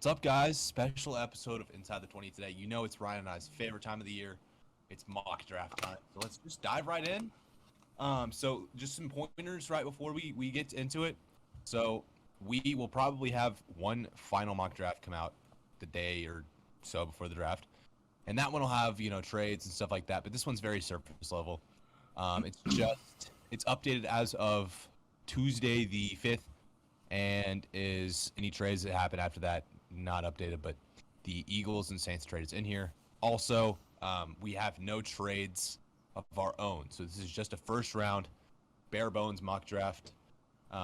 What's up, guys? Special episode of Inside the 20 today. You know it's Ryan and I's favorite time of the year. It's mock draft time. So let's just dive right in. So just some pointers right before we get into it. So we will probably have one final mock draft come out the day or so before the draft. And that one will have, trades and stuff like that. But this one's very surface level. It's updated as of Tuesday the 5th. And is any trades that happen after that not updated, but the Eagles and Saints trade is in here. Also, we have no trades of our own. So this is just a first round, bare bones mock draft.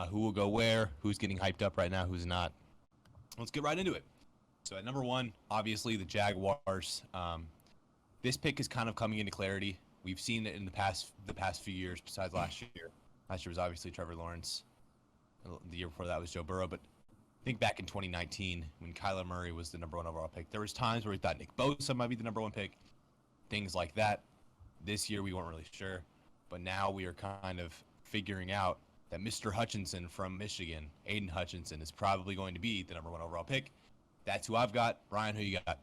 Who will go where, who's getting hyped up right now, who's not. Let's get right into it. So at number 1, obviously the Jaguars. This pick is kind of coming into clarity. We've seen it in the past few years besides last year. Last year was obviously Trevor Lawrence. The year before that was Joe Burrow, but I think back in 2019 when Kyler Murray was the number 1 overall pick, there was times where we thought Nick Bosa might be the number 1 pick, things like that. This year we weren't really sure, but now we are kind of figuring out that Mr. Hutchinson from Michigan, Aidan Hutchinson, is probably going to be the number 1 overall pick. That's who I've got. Brian, who you got?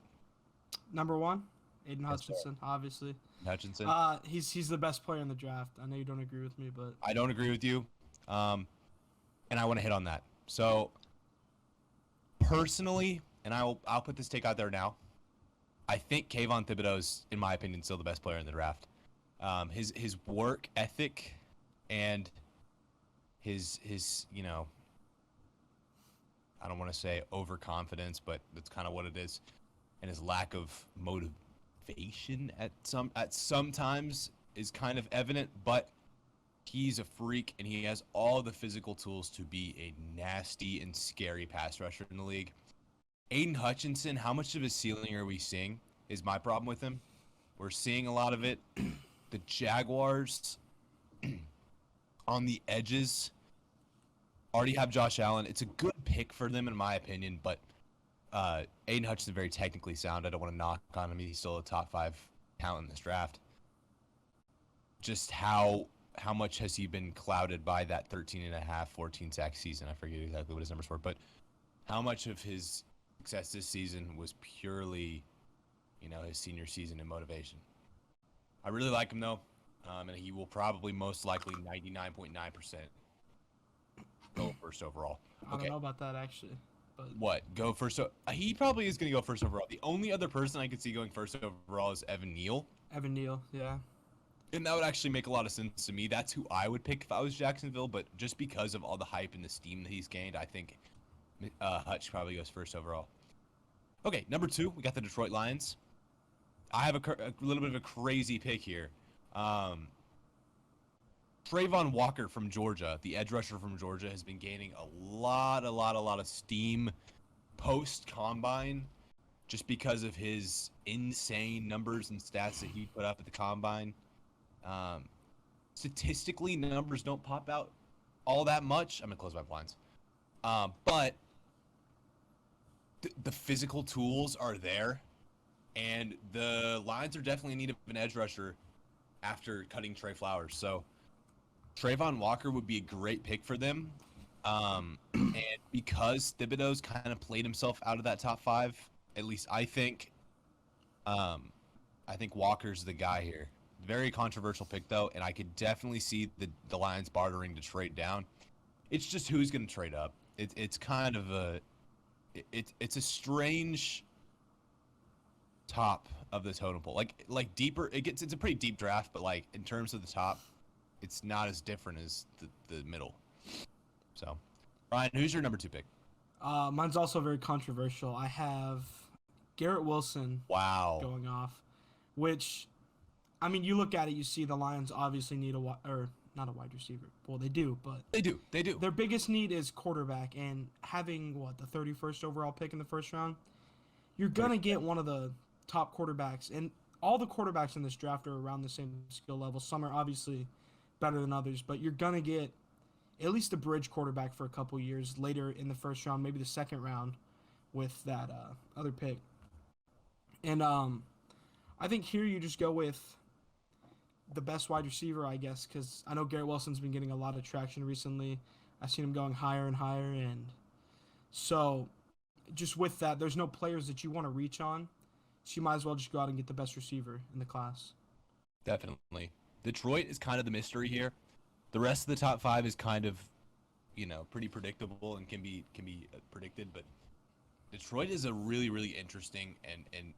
Number 1, Aidan Hutchinson, obviously. Hutchinson. He's the best player in the draft. I know you don't agree with me, but I don't agree with you. And I want to hit on that. So, personally, and I'll put this take out there now. I think Kayvon Thibodeau's, in my opinion, still the best player in the draft. His work ethic and his I don't want to say overconfidence, but that's kind of what it is, and his lack of motivation at some times is kind of evident, but he's a freak, and he has all the physical tools to be a nasty and scary pass rusher in the league. Aidan Hutchinson, how much of his ceiling are we seeing is my problem with him. We're seeing a lot of it. The Jaguars on the edges already have Josh Allen. It's a good pick for them, in my opinion, but Aidan Hutchinson very technically sound. I don't want to knock on him. He's still a top 5 talent in this draft. Just how much has he been clouded by that 13.5, 14 sack season? I forget exactly what his numbers were, but how much of his success this season was purely, his senior season and motivation? I really like him, though, and he will probably most likely 99.9% go first overall. I don't know about that, actually. But What? Go first? He probably is going to go first overall. The only other person I could see going first overall is Evan Neal. Evan Neal, yeah. And that would actually make a lot of sense to me. That's who I would pick if I was Jacksonville, but just because of all the hype and the steam that he's gained, I think Hutch probably goes first overall. Okay, number 2, we got the Detroit Lions. I have a little bit of a crazy pick here. Trayvon Walker from Georgia, the edge rusher from Georgia, has been gaining a lot of steam post-combine just because of his insane numbers and stats that he put up at the combine. Statistically, numbers don't pop out all that much. I'm gonna close my blinds. But the physical tools are there, and the Lions are definitely in need of an edge rusher after cutting Trey Flowers. So Trayvon Walker would be a great pick for them. And because Thibodeau's kind of played himself out of that top 5, at least I think Walker's the guy here. Very controversial pick, though, and I could definitely see the Lions bartering to trade down. It's just who's going to trade up. It's kind of it's a strange top of the totem pole. Like deeper, it's a pretty deep draft, but like in terms of the top, it's not as different as the middle. So, Ryan, who's your number 2 pick? Mine's also very controversial. I have Garrett Wilson. Wow. Going off, which, I mean, you look at it, you see the Lions obviously need not a wide receiver. Well, they do, but They do. their biggest need is quarterback, and having the 31st overall pick in the first round, you're gonna get one of the top quarterbacks, and all the quarterbacks in this draft are around the same skill level. Some are obviously better than others, but you're gonna get at least a bridge quarterback for a couple years later in the first round, maybe the second round, with that other pick. And I think here you just go with the best wide receiver, I guess, because I know Garrett Wilson's been getting a lot of traction recently. I've seen him going higher and higher, and so just with that, there's no players that you want to reach on, so you might as well just go out and get the best receiver in the class. Definitely. Detroit is kind of the mystery here. The rest of the top five is kind of, pretty predictable and can be predicted. But Detroit is a really really interesting and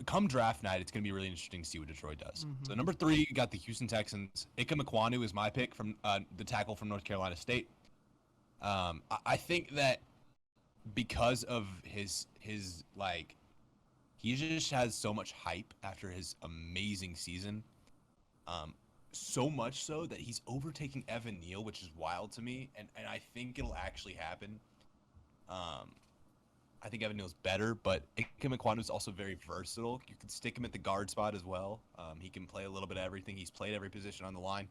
come draft night, it's going to be really interesting to see what Detroit does. So number 3, you got the Houston Texans. Ika Mekwonu is my pick from the tackle from North Carolina State. I think that because of his like, he just has so much hype after his amazing season. So much so that he's overtaking Evan Neal, which is wild to me, and I think it'll actually happen. I think Evan Neal's better, but Ika Mekwonu is also very versatile. You can stick him at the guard spot as well. He can play a little bit of everything. He's played every position on the line.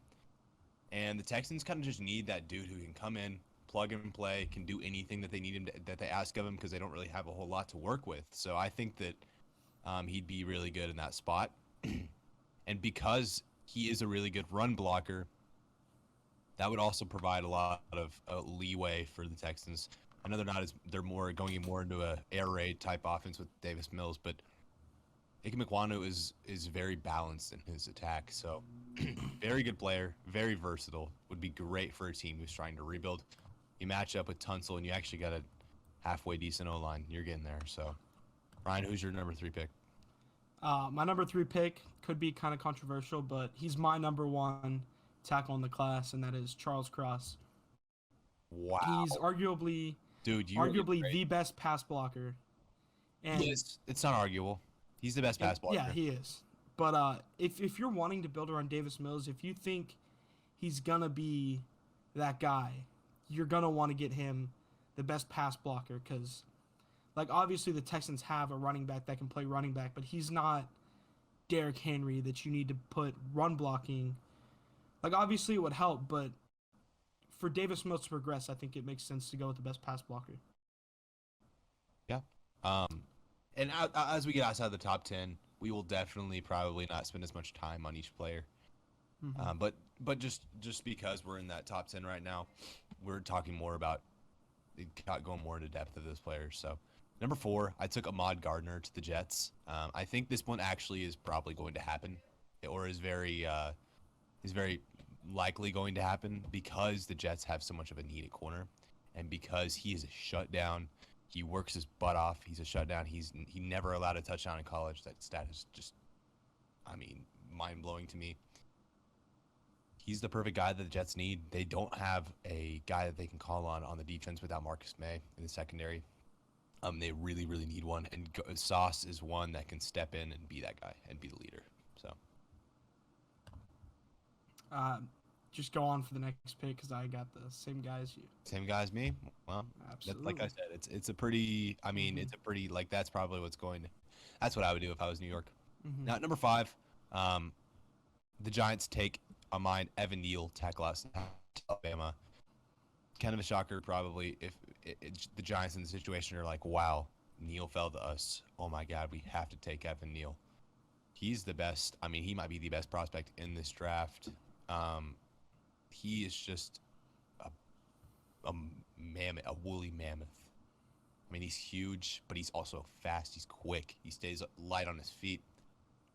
And the Texans kind of just need that dude who can come in, plug and play, can do anything that they need him to, that they ask of him, because they don't really have a whole lot to work with. So I think that he'd be really good in that spot. And because he is a really good run blocker, that would also provide a lot of leeway for the Texans. I know they're going more into a air raid type offense with Davis Mills, but Ika Mekwonu is very balanced in his attack. So very good player, very versatile. Would be great for a team who's trying to rebuild. You match up with Tunsil, and you actually got a halfway decent O-line. You're getting there. So, Ryan, who's your number 3 pick? My number 3 pick could be kind of controversial, but he's my number 1 tackle in the class, and that is Charles Cross. Wow. He's arguably the best pass blocker. And it's not arguable. He's the best pass blocker. Yeah, he is. But if you're wanting to build around Davis Mills, if you think he's gonna be that guy, you're gonna want to get him the best pass blocker, because, like, obviously the Texans have a running back that can play running back, but he's not Derrick Henry that you need to put run blocking. Like, obviously it would help, but for Davis Mills to progress, I think it makes sense to go with the best pass blocker. Yeah. And as we get outside the top 10, we will definitely probably not spend as much time on each player. But just because we're in that top 10 right now, we're talking more about going more into depth of those players. So number 4, I took Ahmad Gardner to the Jets. I think this one actually is probably going to happen, or is very likely going to happen, because the Jets have so much of a need at corner, and because he is a shutdown. He works his butt off. He's a shutdown. He never allowed a touchdown in college. That stat is just, mind-blowing to me. He's the perfect guy that the Jets need. They don't have a guy that they can call on the defense without Marcus May in the secondary. They really, really need one, and Sauce is one that can step in and be that guy and be the leader. So, just go on for the next pick, because I got the same guy as you. Same guy as me? Well, absolutely. Like I said, it's a pretty. It's a pretty, like, that's probably that's what I would do if I was New York. Now at number 5, the Giants take on mine Evan Neal, tackle out Alabama. Kind of a shocker, probably, if the Giants in the situation are like, wow, Neal fell to us. Oh my God, we have to take Evan Neal. He's the best. He might be the best prospect in this draft. He is just a mammoth, a woolly mammoth. He's huge, but he's also fast. He's quick. He stays light on his feet.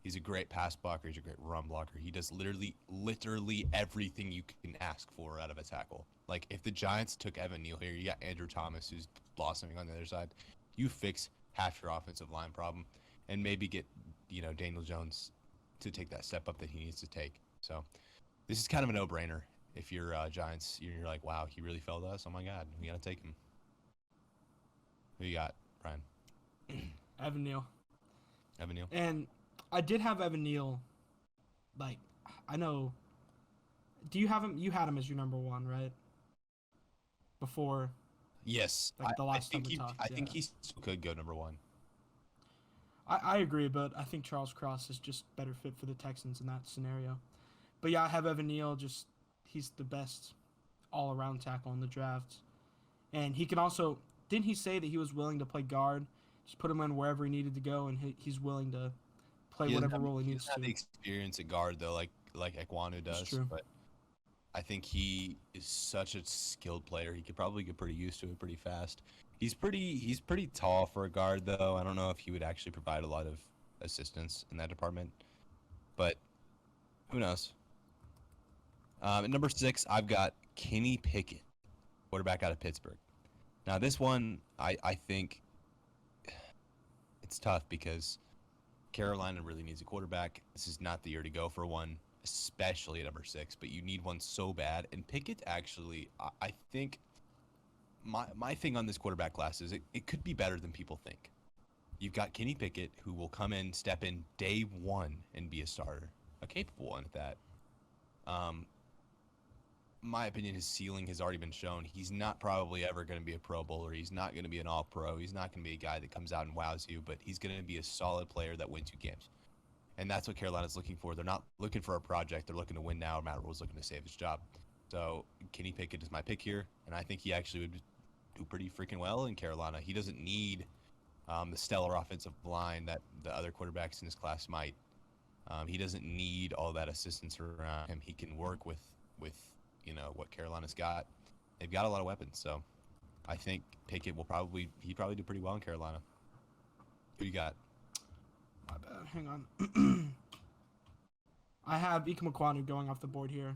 He's a great pass blocker. He's a great run blocker. He does literally everything you can ask for out of a tackle. Like, if the Giants took Evan Neal here, you got Andrew Thomas, who's blossoming on the other side. You fix half your offensive line problem, and maybe get, Daniel Jones to take that step up that he needs to take. So this is kind of a no-brainer. If you're Giants, you're like, wow, he really fell to us. Oh my God, we gotta take him. Who you got, Ryan? Evan Neal. Evan Neal. And I did have Evan Neal. Like, I know. Do you have him? You had him as your number 1, right? Before. Yes. Like the last time we talked. I think he still could go number 1. I agree, but I think Charles Cross is just better fit for the Texans in that scenario. But yeah, I have Evan Neal. Just, he's the best all-around tackle in the draft. And he can also, didn't he say that he was willing to play guard? Just put him in wherever he needed to go, and he's willing to play whatever role he needs to. He doesn't have the experience at guard, though, like Ekwonu does. That's true. But I think he is such a skilled player. He could probably get pretty used to it pretty fast. He's pretty tall for a guard though. I don't know if he would actually provide a lot of assistance in that department, but who knows? At number 6, I've got Kenny Pickett, quarterback out of Pittsburgh. Now this one, I think it's tough because Carolina really needs a quarterback. This is not the year to go for one, especially at number 6, but you need one so bad. And Pickett actually, I think my thing on this quarterback class is it could be better than people think. You've got Kenny Pickett, who will come in, step in day one, and be a starter, a capable one at that. My opinion, his ceiling has already been shown. He's not probably ever going to be a Pro Bowler. He's not going to be an All-Pro. He's not going to be a guy that comes out and wows you, but he's going to be a solid player that wins you games. And that's what Carolina's looking for. They're not looking for a project. They're looking to win now. Matt Rule's looking to save his job. So Kenny Pickett is my pick here, and I think he actually would do pretty freaking well in Carolina. He doesn't need the stellar offensive line that the other quarterbacks in his class might. He doesn't need all that assistance around him. He can work with what Carolina's got. They've got a lot of weapons, so I think Pickett will probably do pretty well in Carolina. Who you got? My bad. Hang on. I have Ike Mekwonu going off the board here.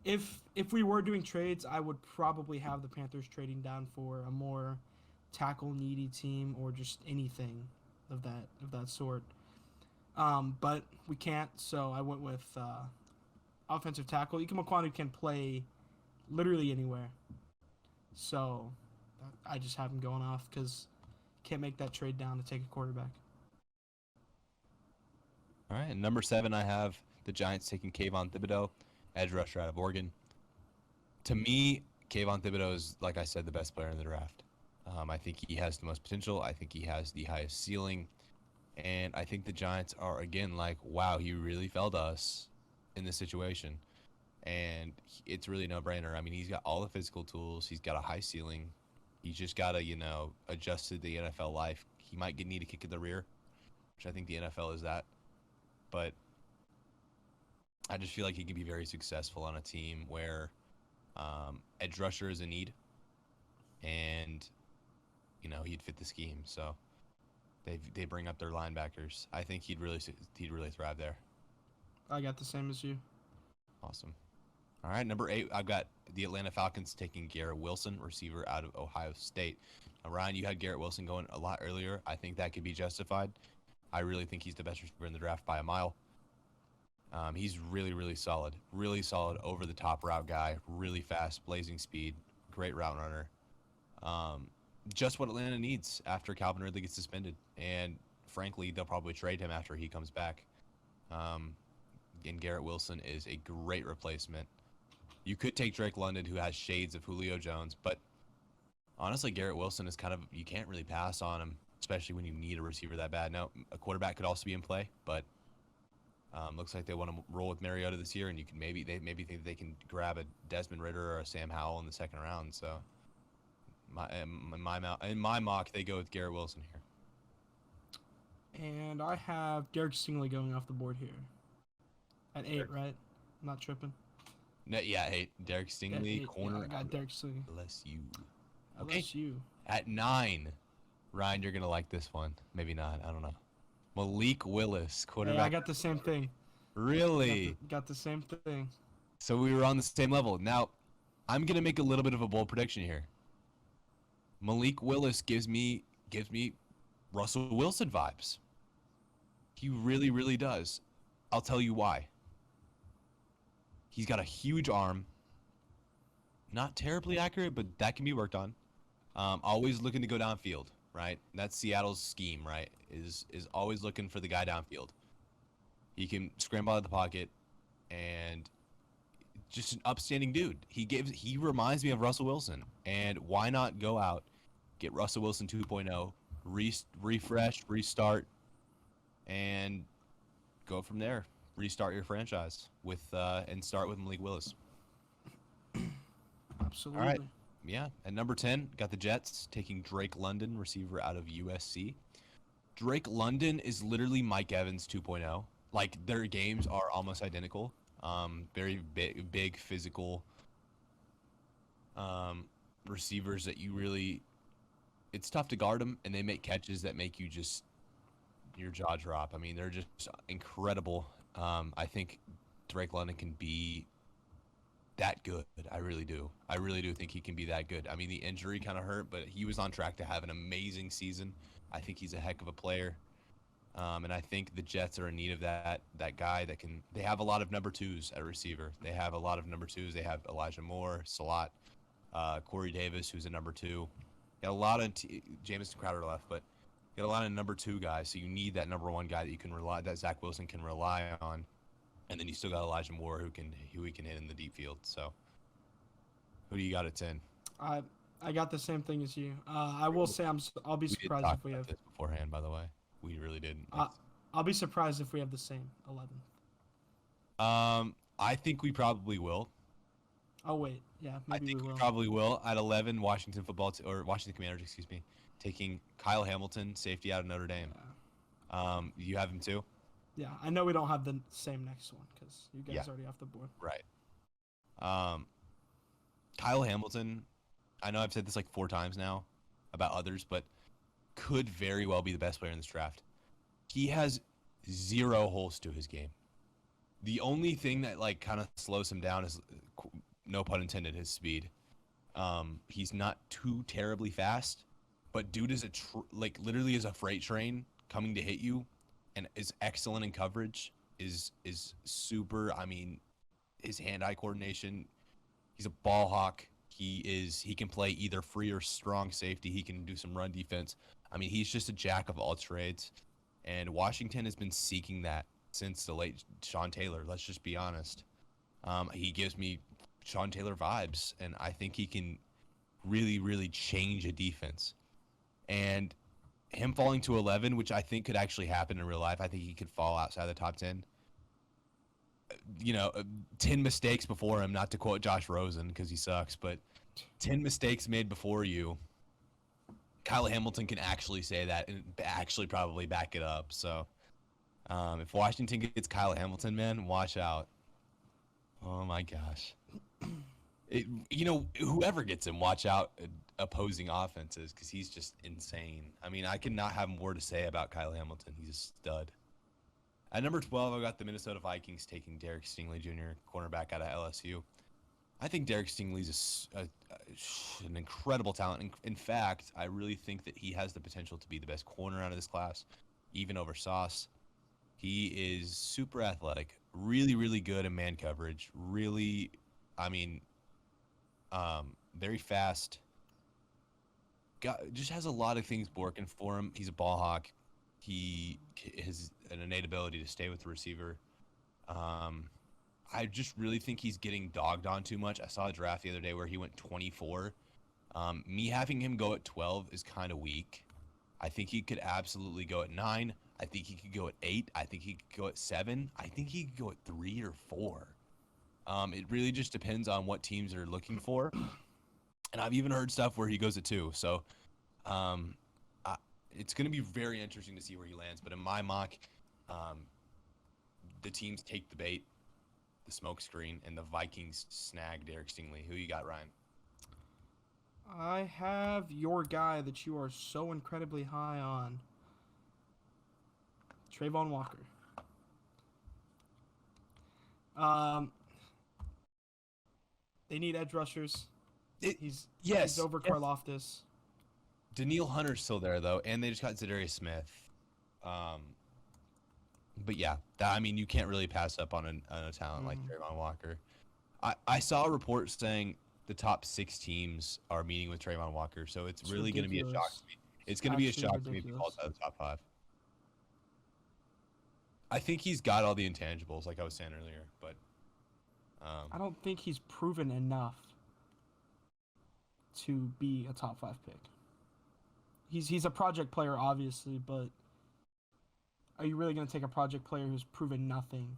If we were doing trades, I would probably have the Panthers trading down for a more tackle needy team or just anything of that sort. But we can't, so I went with offensive tackle. Ike Mekwonu can play literally anywhere. So I just have him going off because can't make that trade down to take a quarterback. All right, and number 7, I have the Giants taking Kayvon Thibodeau, edge rusher out of Oregon. To me, Kayvon Thibodeau is, like I said, the best player in the draft. I think he has the most potential. I think he has the highest ceiling. And I think the Giants are, again, like, wow, he really fell to us in this situation. And it's really a no-brainer. I mean, he's got all the physical tools. He's got a high ceiling. He's just got to, adjust to the NFL life. He might need a kick in the rear, which I think the NFL is that. But I just feel like he can be very successful on a team where edge rusher is a need. And, he'd fit the scheme. So they bring up their linebackers. I think he'd really thrive there. I got the same as you. Awesome. All right, number 8, I've got the Atlanta Falcons taking Garrett Wilson, receiver out of Ohio State. Now, Ryan, you had Garrett Wilson going a lot earlier. I think that could be justified. I really think he's the best receiver in the draft by a mile. He's really, really solid. Really solid, over-the-top route guy. Really fast, blazing speed. Great route runner. Just what Atlanta needs after Calvin Ridley gets suspended. And, frankly, they'll probably trade him after he comes back. And Garrett Wilson is a great replacement. You could take Drake London, who has shades of Julio Jones, but honestly, Garrett Wilson is you can't really pass on him, especially when you need a receiver that bad. Now, a quarterback could also be in play, but looks like they want to roll with Mariota this year, and they maybe think they can grab a Desmond Ridder or a Sam Howell in the second round. So, in my mock, they go with Garrett Wilson here. And I have Derek Stingley going off the board here. At 8, right? I'm not tripping. No, yeah, 8. Derek Stingley, corner. Yeah, I got Derek Stingley. LSU. Okay. LSU. At 9, Ryan, you're going to like this one. Maybe not. I don't know. Malik Willis, quarterback. Hey, I got the same thing. Really? Got the same thing. So we were on the same level. Now, I'm going to make a little bit of a bold prediction here. Malik Willis gives me Russell Wilson vibes. He really, really does. I'll tell you why. He's got a huge arm. Not terribly accurate, but that can be worked on. Always looking to go downfield, right? That's Seattle's scheme, right? Is always looking for the guy downfield. He can scramble out of the pocket, and just an upstanding dude. He reminds me of Russell Wilson. And why not go out, get Russell Wilson 2.0, refresh, restart, and go from there. Restart your franchise and start with Malik Willis. Absolutely. All right. Yeah. At number 10, got the Jets taking Drake London, receiver out of USC. Drake London is literally Mike Evans 2.0. Like, their games are almost identical. Very big physical receivers that you really. It's tough to guard them, and they make catches that make you just your jaw drop. I mean, they're just incredible. I think Drake London can be that good. I really do. I really do think he can be that good. I mean, the injury kind of hurt, but he was on track to have an amazing season. I think he's a heck of a player. And I think the Jets are in need of that guy that can. They have a lot of number twos at receiver. They have a lot of number twos. They have Elijah Moore, Salat, Corey Davis, who's a number two. Got a lot of Jamison Crowder left, but got a lot of number two guys. So you need that number one guy that you can rely, that Zach Wilson can rely on, and then you still got Elijah Moore who he can hit in the deep field. So who do you got at 10? I got the same thing as you. I will say I'll be surprised if we have this beforehand. By the way, we really didn't. I'll be surprised if we have the same 11. I think we probably will. Oh wait, yeah, maybe I think we will. probably will. At 11, Washington Commanders, excuse me, taking Kyle Hamilton, safety out of Notre Dame. Yeah. You have him too? Yeah, I know we don't have the same next one because you guys already off the board. Right. Kyle Hamilton, I know I've said this like 4 times now about others, but could very well be the best player in this draft. He has 0 holes to his game. The only thing that like kind of slows him down is, no pun intended, his speed. He's not too terribly fast, but dude is literally is a freight train coming to hit you, and is excellent in coverage. Is super. I mean, his hand-eye coordination. He's a ball hawk. He can play either free or strong safety. He can do some run defense. I mean, he's just a jack of all trades, and Washington has been seeking that since the late Sean Taylor. Let's just be honest. He gives me Sean Taylor vibes, and I think he can really, really change a defense. And him falling to 11, which I think could actually happen in real life, I think he could fall outside the top 10. 10 mistakes before him, not to quote Josh Rosen because he sucks, but 10 mistakes made before you. Kyle Hamilton can actually say that and actually probably back it up. So if Washington gets Kyle Hamilton, man, watch out. Oh my gosh. Whoever gets him, watch out opposing offenses because he's just insane. I mean, I cannot have more to say about Kyle Hamilton. He's a stud. At number 12, I've got the Minnesota Vikings taking Derek Stingley Jr., cornerback out of LSU. I think Derek Stingley's an incredible talent. In fact, I really think that he has the potential to be the best corner out of this class, even over Sauce. He is super athletic, really, really good in man coverage. Really, very fast. Just has a lot of things working for him. He's a ball hawk. He has an innate ability to stay with the receiver. I just really think he's getting dogged on too much. I saw a draft the other day where he went 24. Me having him go at 12 is kind of weak. I think he could absolutely go at 9. I think he could go at 8. I think he could go at 7. I think he could go at 3 or 4. It really just depends on what teams are looking for. And I've even heard stuff where he goes at 2. So it's going to be very interesting to see where he lands. But in my mock, the teams take the bait, the smoke screen, and the Vikings snag Derek Stingley. Who you got, Ryan? I have your guy that you are so incredibly high on, Trayvon Walker. They need edge rushers. He's over Karlaftis. Daniil Hunter's still there, though, and they just got Zadarius Smith. But yeah, you can't really pass up on a talent like Trayvon Walker. I saw a report saying the top 6 teams are meeting with Trayvon Walker, so it's really going to be a shock to me. It's going to be a shock to me if he falls out of the top 5. I think he's got all the intangibles, like I was saying earlier, but I don't think he's proven enough to be a top 5 pick. He's a project player, obviously, but are you really going to take a project player who's proven nothing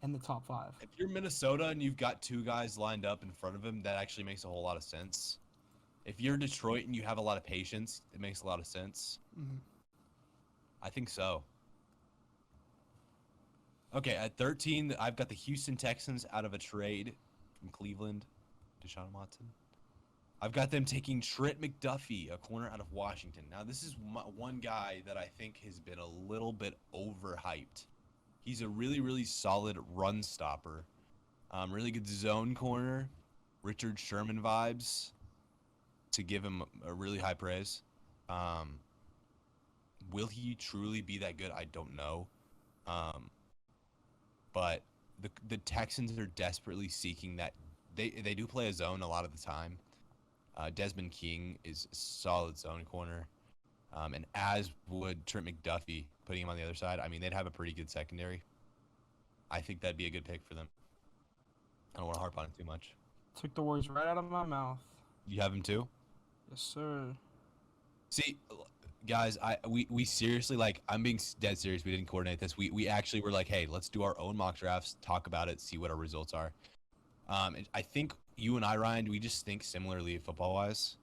in the top 5? If you're Minnesota and you've got 2 guys lined up in front of him, that actually makes a whole lot of sense. If you're Detroit and you have a lot of patience, it makes a lot of sense. Mm-hmm. I think so. Okay, at 13, I've got the Houston Texans out of a trade from Cleveland, Deshaun Watson. I've got them taking Trent McDuffie, a corner out of Washington. Now, this is one guy that I think has been a little bit overhyped. He's a really, really solid run stopper. Really good zone corner. Richard Sherman vibes to give him a really high praise. Will he truly be that good? I don't know. But the Texans are desperately seeking that. They do play a zone a lot of the time. Desmond King is a solid zone corner. And as would Trent McDuffie, putting him on the other side. I mean, they'd have a pretty good secondary. I think that'd be a good pick for them. I don't want to harp on it too much. Took the words right out of my mouth. You have him too? Yes, sir. See, guys, we seriously, like, I'm being dead serious. We didn't coordinate this. We actually were like, hey, let's do our own mock drafts, talk about it, see what our results are. I think you and I, Ryan, we just think similarly football-wise,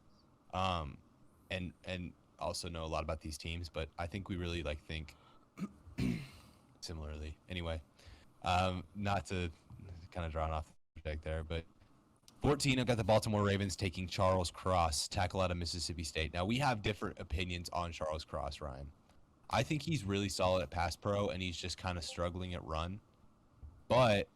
and also know a lot about these teams. But I think we really think similarly. Anyway, not to kind of draw off the subject there, but 14, I've got the Baltimore Ravens taking Charles Cross, tackle out of Mississippi State. Now, we have different opinions on Charles Cross, Ryan. I think he's really solid at pass pro, and he's just kind of struggling at run. But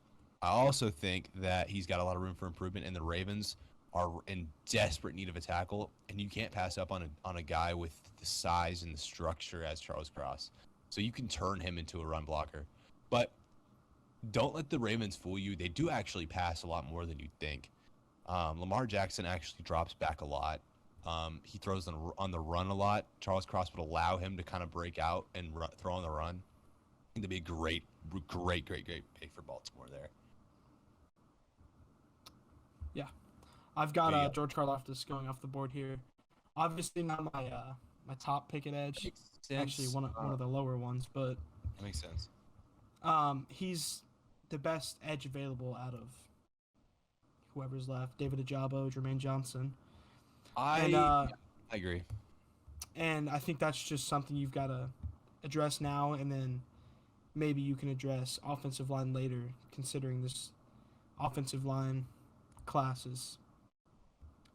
I also think that he's got a lot of room for improvement, and the Ravens are in desperate need of a tackle, and you can't pass up on a guy with the size and the structure as Charles Cross. So you can turn him into a run blocker. But don't let the Ravens fool you. They do actually pass a lot more than you'd think. Lamar Jackson actually drops back a lot. He throws on the run a lot. Charles Cross would allow him to kind of break out and throw on the run. I think that'd be a great pick for Baltimore there. Yeah. I've got George Karlaftis going off the board here. Obviously not my my top pick at edge. Actually one of the lower ones, but that makes sense. He's the best edge available out of whoever's left. David Ajabo, Jermaine Johnson. I agree. And I think that's just something you've got to address now, and then maybe you can address offensive line later, considering this offensive line class is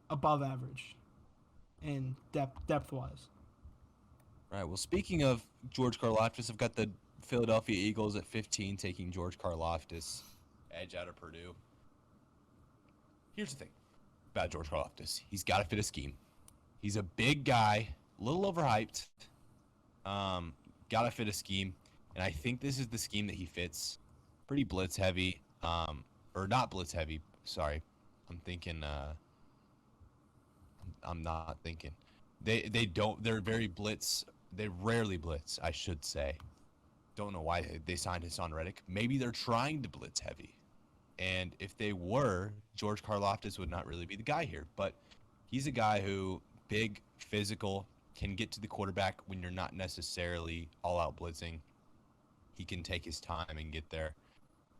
above average and depth-wise. All right, well, speaking of George Karlaftis, I've got the Philadelphia Eagles at 15 taking George Karlaftis, edge out of Purdue. Here's the thing about George Karlaftis. He's got to fit a scheme. He's a big guy, a little overhyped. Got to fit a scheme, and I think this is the scheme that he fits. Pretty blitz heavy, or not blitz heavy. Sorry, I'm thinking. I'm not thinking. They don't. They're very blitz. They rarely blitz, I should say. Don't know why they signed Hassan Reddick. Maybe they're trying to blitz heavy. And if they were, George Karlaftis would not really be the guy here. But he's a guy who, big, physical, can get to the quarterback when you're not necessarily all-out blitzing. He can take his time and get there.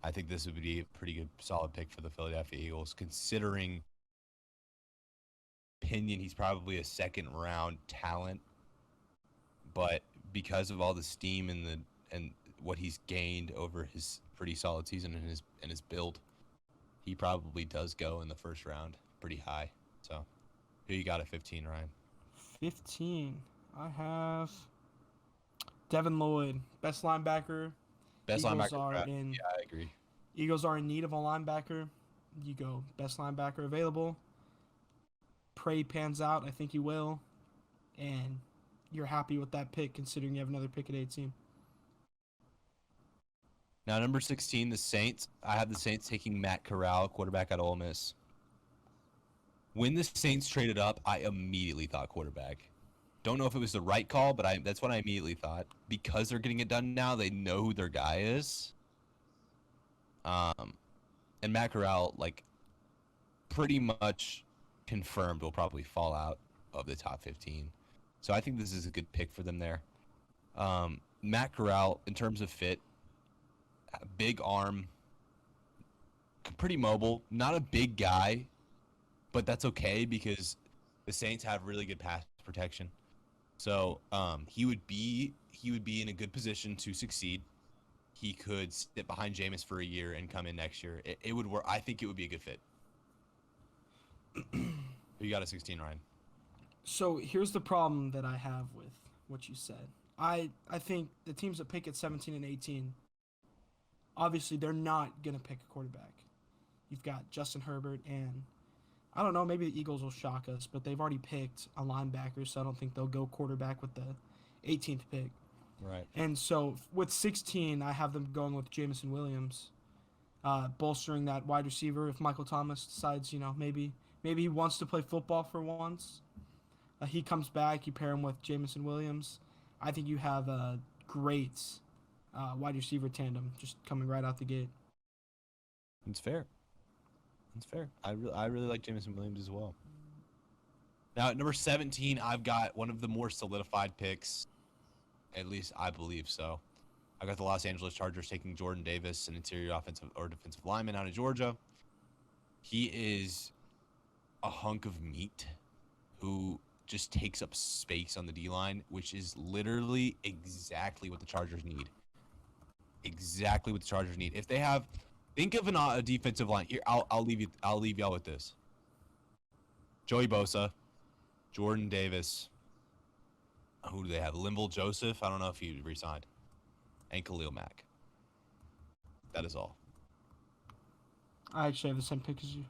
I think this would be a pretty good, solid pick for the Philadelphia Eagles, considering opinion he's probably a second-round talent. But because of all the steam and what he's gained over his pretty solid season and his build, he probably does go in the first round pretty high. So who you got at 15, Ryan? 15. I have Devin Lloyd, best linebacker. Best Eagles linebacker. Yeah, I agree. Eagles are in need of a linebacker. You go best linebacker available. Pray pans out. I think he will. And you're happy with that pick considering you have another pick at 18. Now, number 16, the Saints. I have the Saints taking Matt Corral, quarterback at Ole Miss. When the Saints traded up, I immediately thought quarterback. Don't know if it was the right call, but that's what I immediately thought. Because they're getting it done now, they know who their guy is. And Matt Corral, pretty much confirmed will probably fall out of the top 15. So I think this is a good pick for them there. Matt Corral, in terms of fit, big arm, pretty mobile, not a big guy, but that's okay because the Saints have really good pass protection. So he would be in a good position to succeed. he could sit behind Jameis for a year and come in next year. It would work. I think it would be a good fit. You got a 16, Ryan. So here's the problem that I have with what you said. I think the teams that pick at 17 and 18, obviously they're not gonna pick a quarterback. You've got Justin Herbert, and I don't know, maybe the Eagles will shock us, but they've already picked a linebacker, so I don't think they'll go quarterback with the 18th pick. Right. And so with 16, I have them going with Jamison Williams, bolstering that wide receiver. If Michael Thomas decides, maybe he wants to play football for once, he comes back. You pair him with Jamison Williams. I think you have a great wide receiver tandem just coming right out the gate. It's fair. It's fair. I really like Jamison Williams as well. Now at number 17, I've got one of the more solidified picks. At least I believe so. I got the Los Angeles Chargers taking Jordan Davis, an interior offensive or defensive lineman out of Georgia. He is a hunk of meat who just takes up space on the D-line, which is literally exactly what the Chargers need. Exactly what the Chargers need. If they have, think of a defensive line. Here, I'll leave y'all with this. Joey Bosa, Jordan Davis. Who do they have? Linval Joseph. I don't know if he resigned. And Khalil Mack. That is all. I actually have the same pick as you.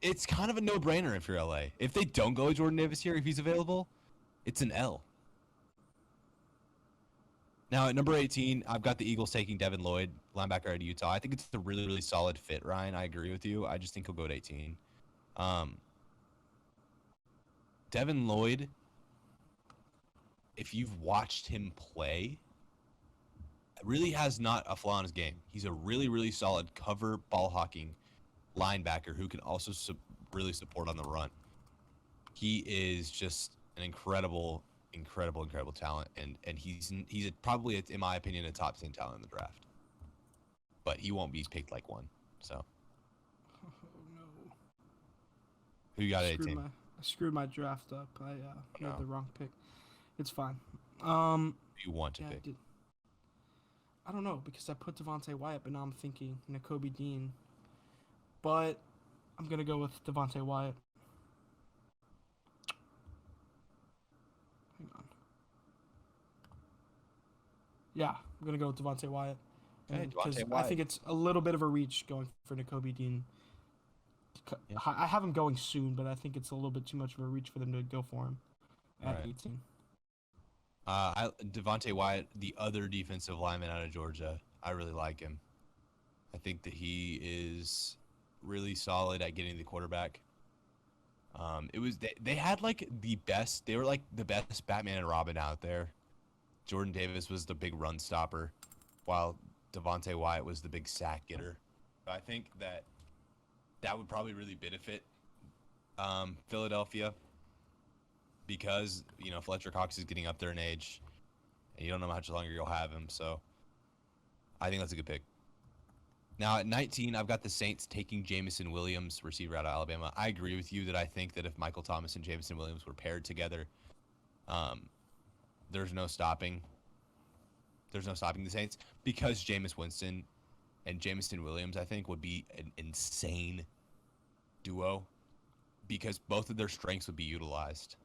It's kind of a no-brainer if you're LA. If they don't go Jordan Davis here, if he's available, it's an L. Now at number 18, I've got the Eagles taking Devin Lloyd, linebacker out of Utah. I think it's a really, really solid fit, Ryan. I agree with you. I just think he'll go at 18. Devin Lloyd, if you've watched him play, really has not a flaw in his game. He's a really, really solid cover ball hawking linebacker who can also really support on the run. He is just an incredible talent, and he's probably, in my opinion, a top 10 talent in the draft. But he won't be picked like one. So. Oh no. Who you got at 18? I screwed my draft up. I made the wrong pick. It's fine. You want to pick? I don't know because I put Devontae Wyatt, but now I'm thinking Nakobe Dean. But I'm gonna go with Devontae Wyatt. Hang on. Yeah, I'm gonna go with Devontae Wyatt. Because I think it's a little bit of a reach going for Nakobe Dean. Yeah. I have him going soon, but I think it's a little bit too much of a reach for them to go for him at 18. Devontae Wyatt, the other defensive lineman out of Georgia, I really like him. I think that he is really solid at getting the quarterback. They had like the best. They were like the best Batman and Robin out there. Jordan Davis was the big run stopper, while Devontae Wyatt was the big sack getter. I think that would probably really benefit Philadelphia because Fletcher Cox is getting up there in age, and you don't know how much longer you'll have him. So I think that's a good pick. Now at 19, I've got the Saints taking Jamison Williams, receiver out of Alabama. I agree with you that I think that if Michael Thomas and Jamison Williams were paired together, there's no stopping the Saints because Jameis Winston and Jamison Williams, I think, would be an insane duo because both of their strengths would be utilized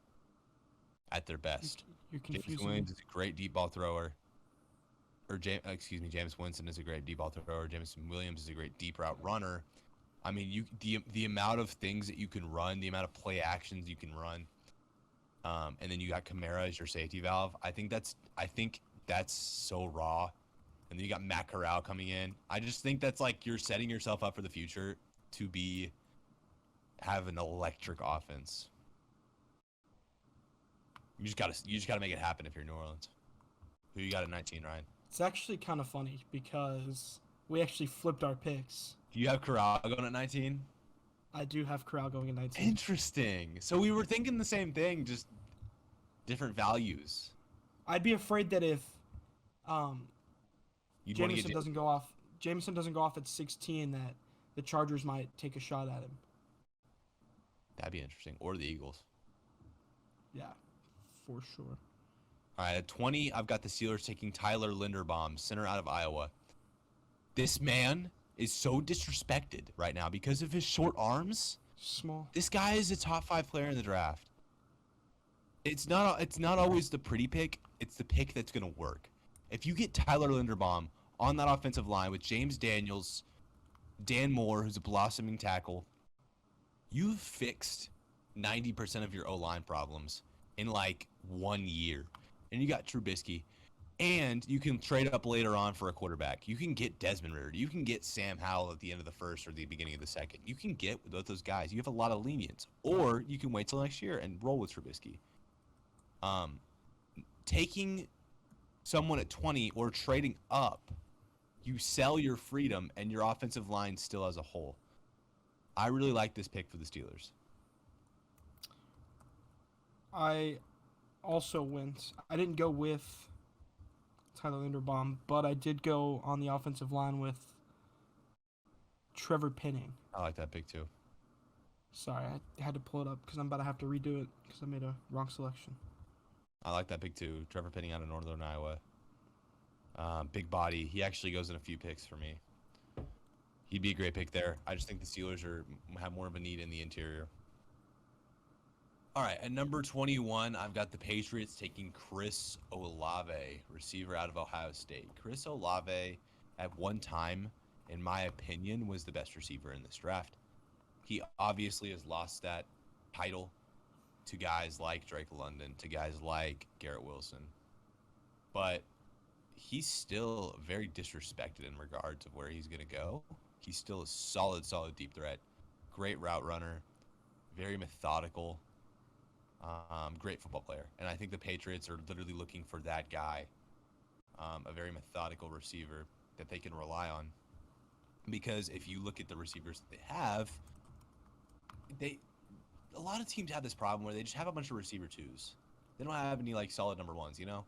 at their best. Jameis Williams is a great deep ball thrower. Jameis Winston is a great deep ball thrower. Jamison Williams is a great deep route runner. I mean, the amount of things that you can run, the amount of play actions you can run, and then you got Kamara as your safety valve. I think that's so raw. And then you got Matt Corral coming in. I just think that's like you're setting yourself up for the future to have an electric offense. You just gotta make it happen if you're New Orleans. Who you got at 19, Ryan? It's actually kind of funny because we actually flipped our picks. Do you have Corral going at 19? I do have Corral going at 19. Interesting. So we were thinking the same thing, just different values. I'd be afraid that if Jameson doesn't go off at 16, that the Chargers might take a shot at him. That'd be interesting. Or the Eagles. Yeah, for sure. All right, at 20, I've got the Steelers taking Tyler Linderbaum, center out of Iowa. This man is so disrespected right now because of his short arms. Small. This guy is a top 5 player in the draft. It's not always the pretty pick. It's the pick that's going to work. If you get Tyler Linderbaum on that offensive line with James Daniels, Dan Moore, who's a blossoming tackle, you've fixed 90% of your O-line problems in like 1 year. And you got Trubisky. And you can trade up later on for a quarterback. You can get Desmond Ridder. You can get Sam Howell at the end of the first or the beginning of the second. You can get both those guys. You have a lot of lenience. Or you can wait till next year and roll with Trubisky. Taking someone at 20 or trading up, you sell your freedom and your offensive line still as a whole. I really like this pick for the Steelers. I also went. I didn't go with Tyler Linderbaum, but I did go on the offensive line with Trevor Penning. I like that pick too. Sorry, I had to pull it up because I'm about to have to redo it because I made a wrong selection. I like that pick too. Trevor Penning out of Northern Iowa. Big body. He actually goes in a few picks for me. He'd be a great pick there. I just think the Steelers have more of a need in the interior. All right, at number 21, I've got the Patriots taking Chris Olave, receiver out of Ohio State. Chris Olave, at one time, in my opinion, was the best receiver in this draft. He obviously has lost that title to guys like Drake London, to guys like Garrett Wilson. But he's still very disrespected in regards of where he's going to go. He's still a solid deep threat. Great route runner. Very methodical. Great football player. And I think the Patriots are literally looking for that guy, a very methodical receiver that they can rely on. Because if you look at the receivers that they have, a lot of teams have this problem where they just have a bunch of receiver twos. They don't have any like solid number ones, you know?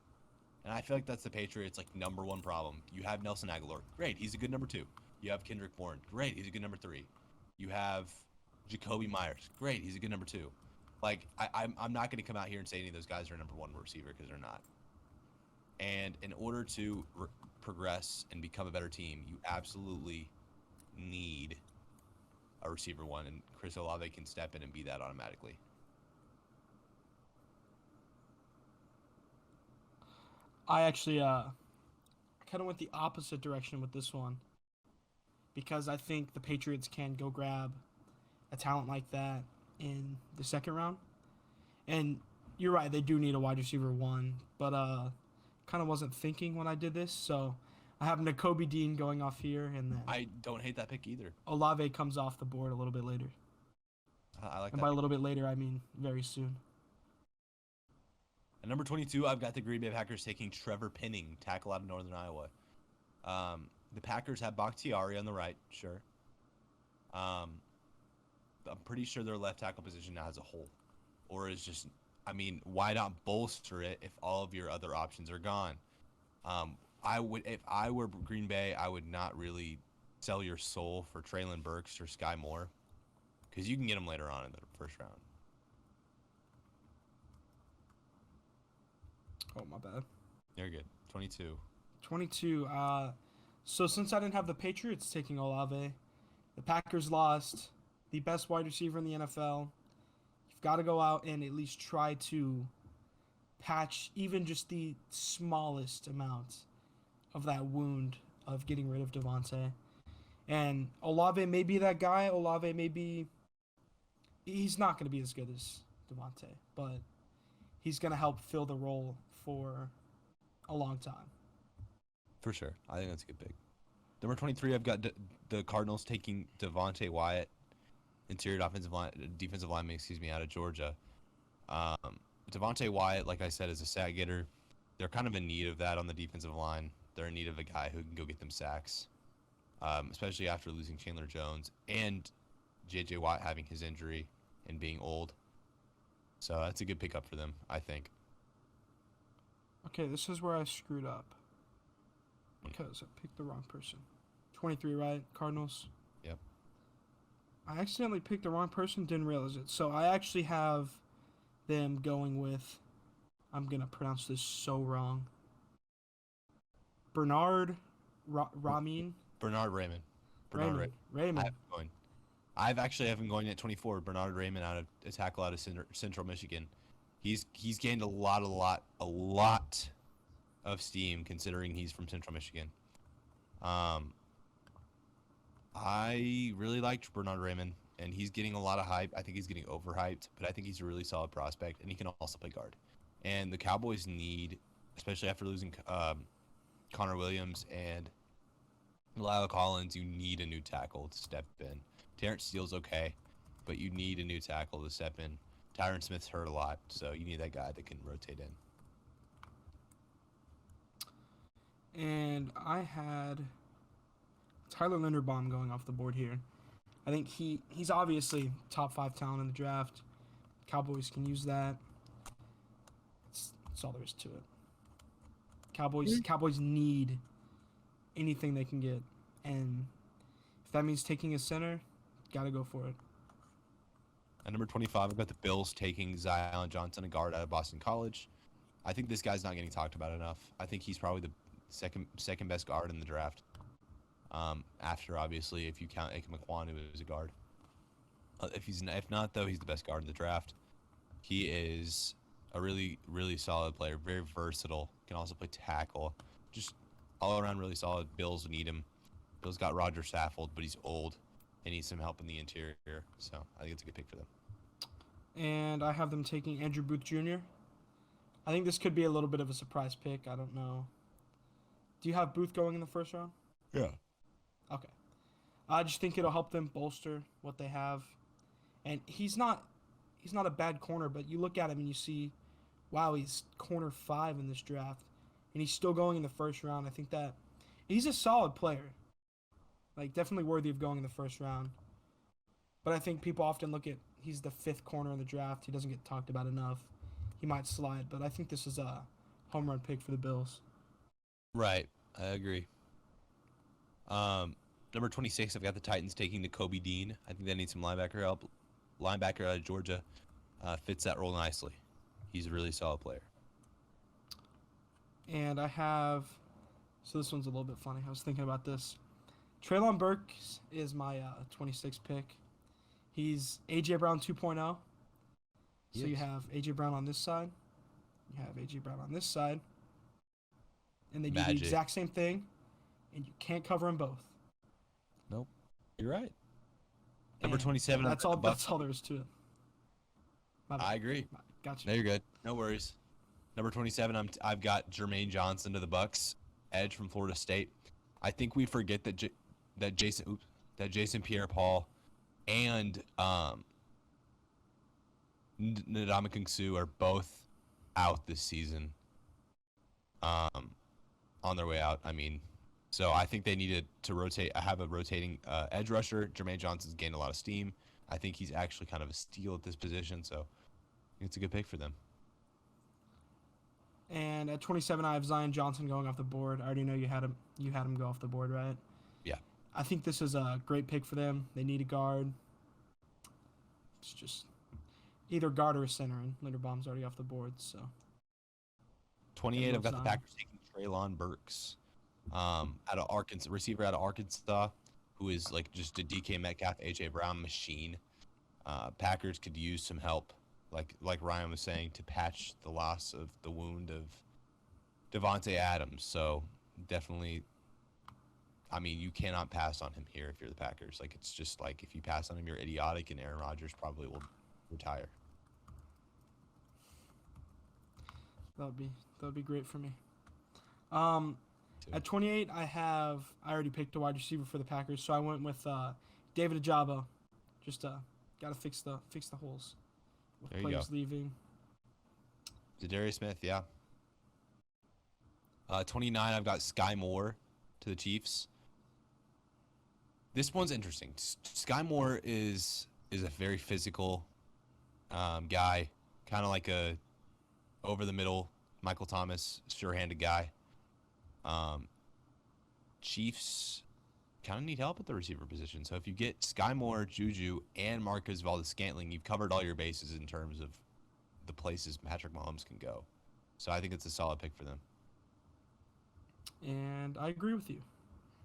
And I feel like that's the Patriots' like number one problem. You have Nelson Aguilar. Great, he's a good number 2. You have Kendrick Bourne. Great, he's a good number 3. You have Jacoby Myers. Great, he's a good number 2. Like, I'm not going to come out here and say any of those guys are number 1 receiver because they're not. And in order to progress and become a better team, you absolutely need a receiver 1, and Chris Olave can step in and be that automatically. I actually kind of went the opposite direction with this one because I think the Patriots can go grab a talent like that in the second round. And you're right, they do need a wide receiver 1, but kind of wasn't thinking when I did this, so I have Nakobe Dean going off here, and then I don't hate that pick either. Olave comes off the board a little bit later. I like and that. By a little bit later, I mean very soon. At number 22, I've got the Green Bay Packers taking Trevor Penning, tackle out of Northern Iowa. The Packers have Bakhtiari on the right, sure. I'm pretty sure their left tackle position now has a hole. Or is just, I mean, why not bolster it if all of your other options are gone? If I were Green Bay, I would not really sell your soul for Traylon Burks or Sky Moore because you can get them later on in the first round. Oh, my bad. You're good. 22. 22. So since I didn't have the Patriots taking Olave, the Packers lost the best wide receiver in the NFL. You've got to go out and at least try to patch even just the smallest amount of that wound of getting rid of Devontae. And Olave may be that guy. Olave may be... He's not going to be as good as Devontae, but he's going to help fill the role for a long time. For sure. I think that's a good pick. Number 23, I've got the Cardinals taking Devontae Wyatt, defensive lineman, out of Georgia. Devontae Wyatt, like I said, is a sack getter. They're kind of in need of that on the defensive line. They're in need of a guy who can go get them sacks, especially after losing Chandler Jones and J.J. Watt having his injury and being old. So that's a good pickup for them, I think. Okay, this is where I screwed up because I picked the wrong person. 23, right? Cardinals? Yep. I accidentally picked the wrong person, didn't realize it. So I actually have them going with, I'm going to pronounce this so wrong, Bernard Ramin. Bernard Raymond. I Raymond. have him going. I've actually have him going at 24. Bernard Raymond out of a tackle out of Central Michigan. He's gained a lot of steam considering he's from Central Michigan. I really liked Bernard Raymond, and he's getting a lot of hype. I think he's getting overhyped, but I think he's a really solid prospect, and he can also play guard. And the Cowboys need, especially after losing Connor Williams and Lyle Collins, you need a new tackle to step in. Terrence Steele's okay, but you need a new tackle to step in. Tyron Smith's hurt a lot, so you need that guy that can rotate in. And I had Tyler Linderbaum going off the board here. I think he's obviously top 5 talent in the draft. Cowboys can use that. That's all there is to it. Cowboys need anything they can get, and if that means taking a center, gotta go for it. At number 25, I've got the Bills taking Zion Johnson, a guard out of Boston College. I think this guy's not getting talked about enough. I think he's probably the second best guard in the draft. After obviously, if you count Aidan McQuan, who is a guard. If not though, he's the best guard in the draft. He is a really solid player, very versatile. Can also play tackle. Just all around really solid. Bills need him. Bills got Roger Saffold, but he's old and needs some help in the interior. So I think it's a good pick for them. And I have them taking Andrew Booth Jr. I think this could be a little bit of a surprise pick. I don't know. Do you have Booth going in the first round? Yeah. Okay. I just think it'll help them bolster what they have. And he's not a bad corner, but you look at him and you see, wow, he's corner 5 in this draft. And he's still going in the first round. I think that he's a solid player. Like, definitely worthy of going in the first round. But I think people often look at, he's the 5th corner in the draft. He doesn't get talked about enough. He might slide, but I think this is a home run pick for the Bills. Right. I agree. Number 26, I've got the Titans taking Kobe Dean. I think they need some linebacker help. Linebacker out of Georgia fits that role nicely. He's a really solid player. And I have, so this one's a little bit funny. I was thinking about this. Treylon Burks is my 26th pick. He's A.J. Brown 2.0. So Yes. you have A.J. Brown on this side. You have A.J. Brown on this side. And they do the exact same thing, and you can't cover them both. Nope. You're right. Number 27. That's all there is to it. I agree. Gotcha. No, you're good. No worries. Number 27, I've got Jermaine Johnson to the Bucks, edge from Florida State. I think we forget that Jason Pierre-Paul and Ndamukong Suh are both out this season. On their way out, I mean. So I think they needed to have a rotating edge rusher. Jermaine Johnson's gained a lot of steam. I think he's actually kind of a steal at this position, so it's a good pick for them. And at 27, I have Zion Johnson going off the board. I already know you had him go off the board, right? Yeah. I think this is a great pick for them. They need a guard. It's just either guard or a center, and Linderbaum's already off the board. So 28, I've got the Packers taking Treylon Burks, out of Arkansas, receiver out of Arkansas, who is like just a DK Metcalf, AJ Brown machine. Packers could use some help, like Ryan was saying, to patch the loss of the wound of Devontae Adams. So definitely, I mean, you cannot pass on him here if you're the Packers. Like, it's just like if you pass on him, you're idiotic, and Aaron Rodgers probably will retire. That'd be great for me. At 28, I already picked a wide receiver for the Packers, so I went with David Ajabo. Just gotta fix the holes with There you players go. leaving. Zadarius Smith, yeah. 29, I've got Sky Moore to the Chiefs. This one's interesting. Sky Moore is a very physical guy, kind of like a over the middle Michael Thomas, sure-handed guy. Chiefs kind of need help at the receiver position. So if you get Sky Moore, Juju, and Marcus Valdes-Scantling, you've covered all your bases in terms of the places Patrick Mahomes can go. So I think it's a solid pick for them. And I agree with you.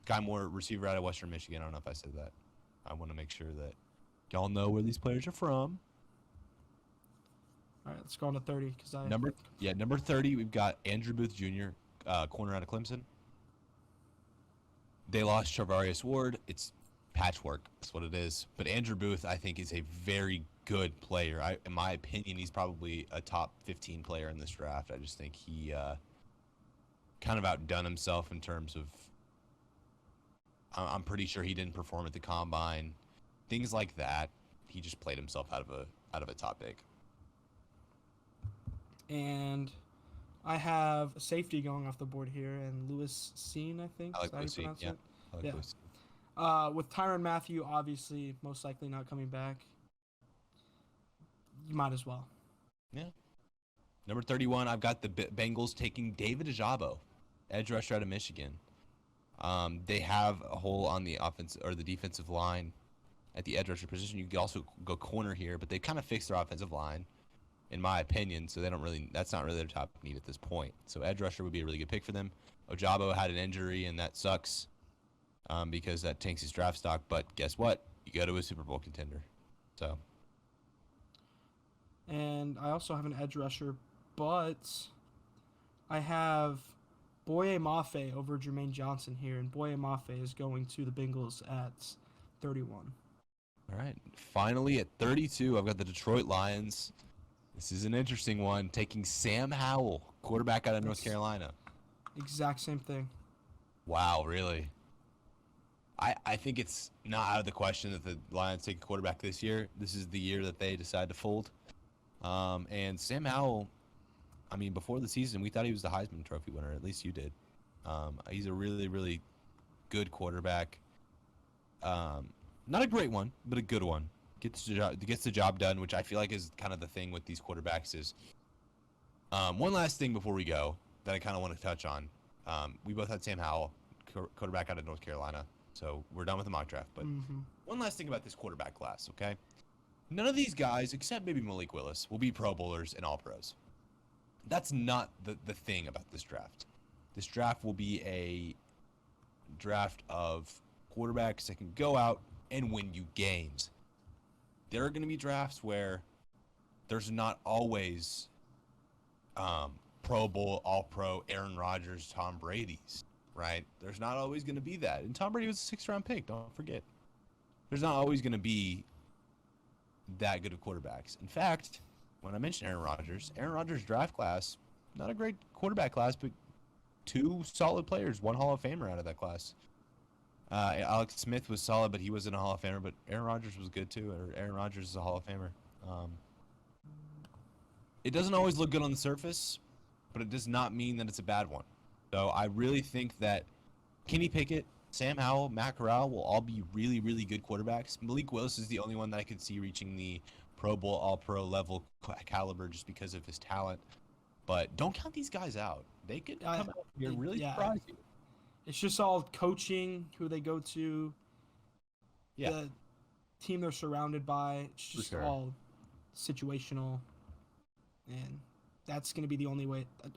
Guy Moore, receiver out of Western Michigan. I don't know if I said that. I want to make sure that y'all know where these players are from. All right, let's go on to 30 because Number 30, we've got Andrew Booth Jr., corner out of Clemson. They lost Charvarius Ward. It's patchwork. That's what it is. But Andrew Booth, I think, is a very good player. In my opinion, he's probably a top 15 player in this draft. I just think he kind of outdone himself in terms of. I'm pretty sure he didn't perform at the combine, things like that. He just played himself out of a top pick. And I have a safety going off the board here, and Lewis Cine, I think. I like Lewis Cine, yeah. I like Lewis Cine. With Tyrann Mathieu, obviously, most likely not coming back. You might as well. Yeah. Number 31, I've got the Bengals taking David Ojabo, edge rusher out of Michigan. They have a hole on the offense or the defensive line at the edge rusher position. You could also go corner here, but they kind of fixed their offensive line, in my opinion. So that's not really their top need at this point. So edge rusher would be a really good pick for them. Ojabo had an injury, and that sucks because that tanks his draft stock. But guess what? You go to a Super Bowl contender. So. And I also have an edge rusher, but I have Boye Mafe over Jermaine Johnson here, and Boye Mafe is going to the Bengals at 31. All right. Finally, at 32, I've got the Detroit Lions. This is an interesting one, taking Sam Howell, quarterback out of North Carolina. Exact same thing. Wow, really? I think it's not out of the question that the Lions take a quarterback this year. This is the year that they decide to fold. And Sam Howell, I mean, before the season, we thought he was the Heisman Trophy winner. At least you did. He's a really, really good quarterback. Not a great one, but a good one. Gets the job done, which I feel like is kind of the thing with these quarterbacks is. One last thing before we go that I kind of want to touch on. We both had Sam Howell, quarterback out of North Carolina. So we're done with the mock draft. But one last thing about this quarterback class, okay? None of these guys, except maybe Malik Willis, will be Pro Bowlers and All-Pros. That's not the thing about this draft. This draft will be a draft of quarterbacks that can go out and win you games. There are going to be drafts where there's not always Pro Bowl, All-Pro, Aaron Rodgers, Tom Brady's, right? There's not always going to be that. And Tom Brady was a sixth-round pick, don't forget. There's not always going to be that good of quarterbacks. In fact, when I mentioned Aaron Rodgers' draft class, not a great quarterback class, but two solid players, one Hall of Famer out of that class. Alex Smith was solid, but he wasn't a Hall of Famer, but Aaron Rodgers was good too, or Aaron Rodgers is a Hall of Famer. It doesn't always look good on the surface, but it does not mean that it's a bad one. So I really think that Kenny Pickett, Sam Howell, Matt Corral will all be really, really good quarterbacks. Malik Willis is the only one that I could see reaching the Pro Bowl, All-Pro level caliber just because of his talent. But don't count these guys out. They could come out here and really surprise you. It's just all coaching, who they go to, the team they're surrounded by. It's just all situational. And that's going to be the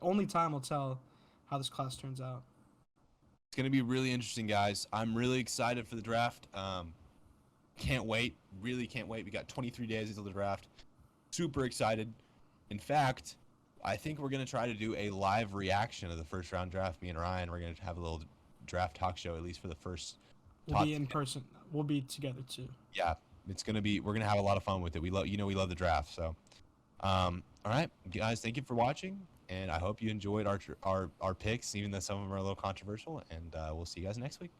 only time will tell how this class turns out. It's going to be really interesting, guys. I'm really excited for the draft. Can't wait. Really can't wait. We got 23 days until the draft. Super excited. In fact, I think we're going to try to do a live reaction of the first round draft. Me and Ryan, we're going to have a little draft talk show, at least for the first. We'll be in person. We'll be together too. Yeah, it's going to be, we're going to have a lot of fun with it. We love the draft. So, all right, guys, thank you for watching. And I hope you enjoyed our picks, even though some of them are a little controversial. And we'll see you guys next week.